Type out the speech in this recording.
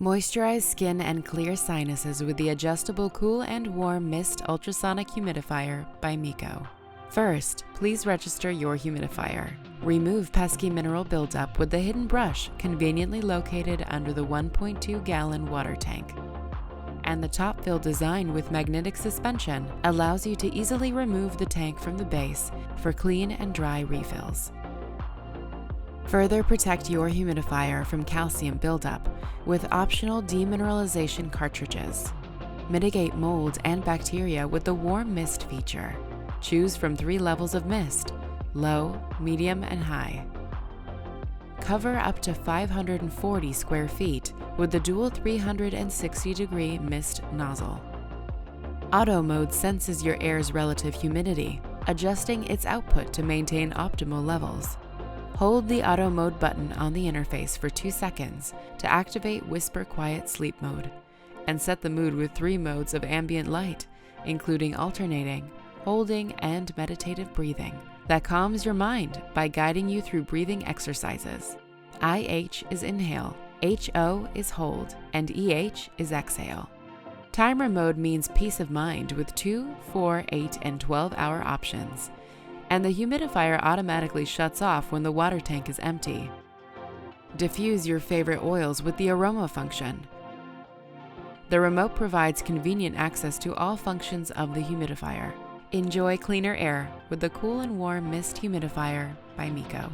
Moisturize skin and clear sinuses with the adjustable cool and warm Myst Ultrasonic Humidifier by Miko. First, please register your humidifier. Remove pesky mineral buildup with the hidden brush conveniently located under the 1.2-gallon water tank. And the top fill design with magnetic suspension allows you to easily remove the tank from the base for clean and dry refills. Further protect your humidifier from calcium buildup with optional demineralization cartridges. Mitigate mold and bacteria with the warm mist feature. Choose from 3 levels of mist: low, medium, and high. Cover up to 540 square feet with the dual 360-degree mist nozzle. Auto mode senses your air's relative humidity, adjusting its output to maintain optimal levels. Hold the auto mode button on the interface for 2 seconds to activate Whisper Quiet Sleep mode, and set the mood with 3 modes of ambient light, including alternating, holding, and meditative breathing that calms your mind by guiding you through breathing exercises. IH is inhale, HO is hold, and EH is exhale. Timer mode means peace of mind with 2, 4, 8, and 12-hour options. And the humidifier automatically shuts off when the water tank is empty. Diffuse your favorite oils with the Aroma function. The remote provides convenient access to all functions of the humidifier. Enjoy cleaner air with the cool and warm Myst Humidifier by Miko.